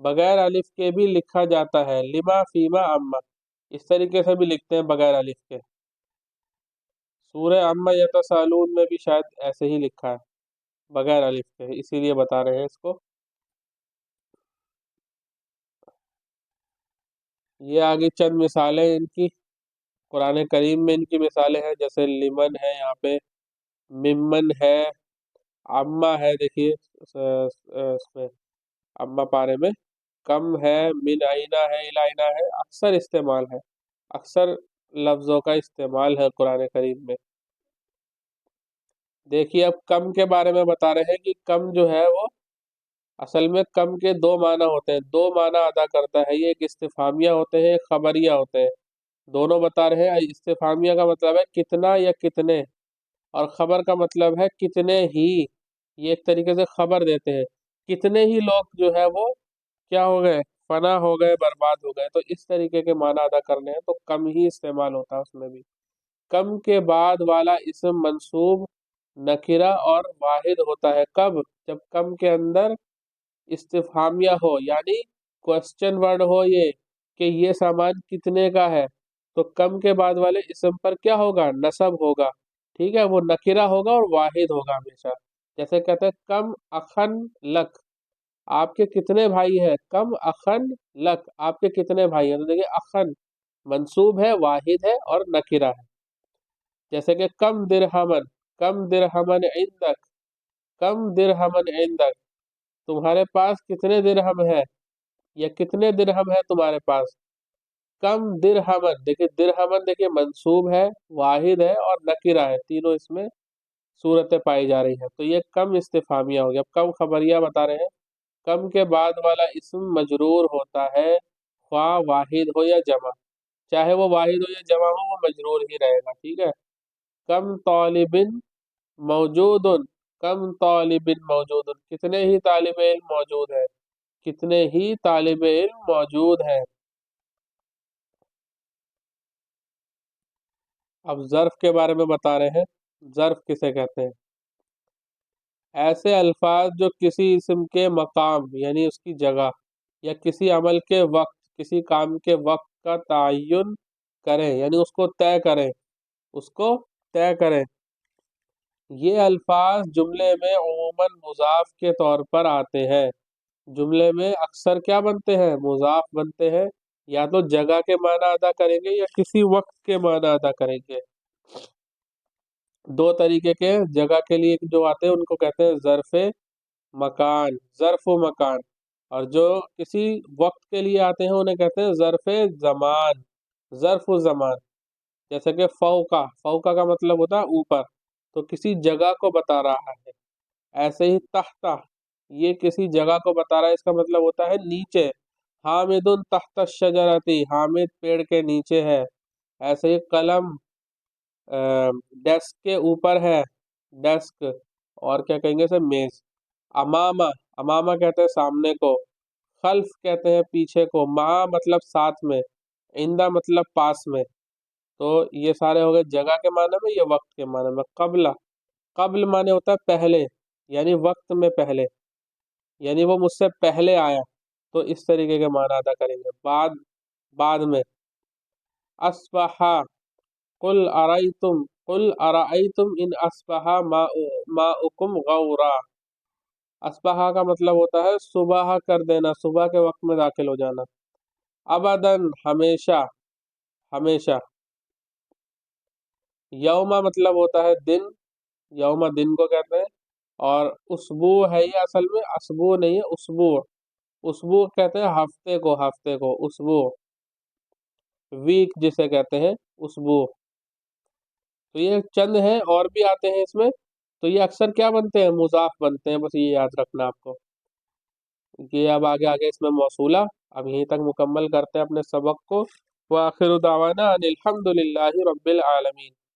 بغیر الف کے بھی لکھا جاتا ہے، لما فیما اما، اس طریقے سے بھی لکھتے ہیں بغیر الف کے۔ سورہ عما یتسالون میں بھی شاید ایسے ہی لکھا ہے بغیر الف کے، اسی لیے بتا رہے ہیں اس کو۔ یہ آگے چند مثالیں ان کی، قرآن کریم میں ان کی مثالیں ہیں، جیسے لمن ہے یہاں پہ، ممن ہے، عما ہے، دیکھیے اس میں عما پارے میں، کم ہے، من آئینہ ہے، الائینہ ہے، اکثر استعمال ہے، اکثر لفظوں کا استعمال ہے قرآن کریم میں۔ دیکھیے اب کم کے بارے میں بتا رہے ہیں کہ کم جو ہے وہ اصل میں کم کے دو معنی ہوتے ہیں، دو معنی ادا کرتا ہے یہ، ایک استفہامیہ ہوتے ہیں، ایک خبریہ ہوتے ہیں، دونوں بتا رہے ہیں۔ استفہامیہ کا مطلب ہے کتنا یا کتنے، اور خبر کا مطلب ہے کتنے ہی، یہ ایک طریقے سے خبر دیتے ہیں، کتنے ہی لوگ جو ہے وہ کیا ہو گئے، فنا ہو گئے، برباد ہو گئے، تو اس طریقے کے معنی ادا کرنے ہیں تو کم ہی استعمال ہوتا ہے اس میں بھی۔ کم کے بعد والا اسم منصوب نکرہ اور واحد ہوتا ہے، کب؟ جب کم کے اندر استفہامیہ ہو، یعنی کوسچن ورڈ ہو یہ کہ یہ سامان کتنے کا ہے، تو کم کے بعد والے اسم پر کیا ہوگا، نصب ہوگا، ٹھیک ہے، وہ نکرہ ہوگا اور واحد ہوگا ہمیشہ۔ جیسے کہتے ہیں کم اخن لک، آپ کے کتنے بھائی ہیں، کم اخن لک، آپ کے کتنے بھائی ہیں، تو دیکھیں اخن منصوب ہے، واحد ہے اور نکرہ ہے۔ جیسے کہ کم درہمن، کم درہمن عندک، کم درہمن عندک، تمہارے پاس کتنے درہم ہے، یا کتنے درہم ہے تمہارے پاس، کم درہمن، دیکھیں درہمن دیکھیں منصوب ہے، واحد ہے اور نکرہ ہے، تینوں اس میں صورتیں پائی جا رہی ہیں، تو یہ کم استفہامیہ ہو گیا۔ اب کم خبریہ بتا رہے ہیں، کم کے بعد والا اسم مجرور ہوتا ہے، خواہ واحد ہو یا جمع، چاہے وہ واحد ہو یا جمع ہو وہ مجرور ہی رہے گا، ٹھیک ہے۔ کم طالب موجود، کم طالب موجود، کتنے ہی طالب علم موجود ہیں، کتنے ہی طالب علم موجود ہیں۔ اب ظرف کے بارے میں بتا رہے ہیں، ظرف کسے کہتے ہیں؟ ایسے الفاظ جو کسی اسم کے مقام یعنی اس کی جگہ، یا کسی عمل کے وقت، کسی کام کے وقت کا تعین کریں، یعنی اس کو طے کریں، اس کو طے کریں۔ یہ الفاظ جملے میں عموماً مضاف کے طور پر آتے ہیں، جملے میں اکثر کیا بنتے ہیں، مضاف بنتے ہیں، یا تو جگہ کے معنی ادا کریں گے یا کسی وقت کے معنی ادا کریں گے۔ دو طریقے کے جگہ کے لیے جو آتے ہیں ان کو کہتے ہیں ظرف مکان، ظرف و مکان، اور جو کسی وقت کے لیے آتے ہیں انہیں کہتے ہیں ظرف زمان، ظرف و زمان۔ جیسے کہ فوقا، فوقا کا مطلب ہوتا ہے اوپر، تو کسی جگہ کو بتا رہا ہے۔ ایسے ہی تحت، یہ کسی جگہ کو بتا رہا ہے، اس کا مطلب ہوتا ہے نیچے، حامد تحت الشجرتی، حامد پیڑ کے نیچے ہے۔ ایسے ہی قلم ڈیسک کے اوپر ہے، ڈیسک، اور کیا کہیں گے اسے، میز۔ امامہ، امامہ کہتے ہیں سامنے کو، خلف کہتے ہیں پیچھے کو، مع مطلب ساتھ میں، عندہ مطلب پاس میں، تو یہ سارے ہو گئے جگہ کے معنی میں، یہ وقت کے معنی میں۔ قبل، قبل معنی ہوتا ہے پہلے، یعنی وقت میں پہلے، یعنی وہ مجھ سے پہلے آیا، تو اس طریقے کے معنی ادا کریں گے۔ بعد، بعد میں۔ اصبح، قل ارائیتم، قل ارائیتم ان اصبح ماؤکم غورا، اصبح کا مطلب ہوتا ہے صبح کر دینا، صبح کے وقت میں داخل ہو جانا۔ ابداً، ہمیشہ، ہمیشہ۔ یوما مطلب ہوتا ہے دن، یوما دن کو کہتے ہیں، اور اسبوع ہے یہ اصل میں، اسبوع نہیں ہے، اسبوع، اسبوع کہتے ہیں ہفتے کو، ہفتے کو اسبوع، ویک جسے کہتے ہیں اسبوع۔ تو یہ چند ہیں، اور بھی آتے ہیں اس میں، تو یہ اکثر کیا بنتے ہیں، مضاف بنتے ہیں، بس یہ یاد رکھنا آپ کو کہ اب آگے آگے اس میں موصولہ۔ اب یہیں تک مکمل کرتے ہیں اپنے سبق کو۔ وآخر دعوانا ان الحمد للہ رب العالمین۔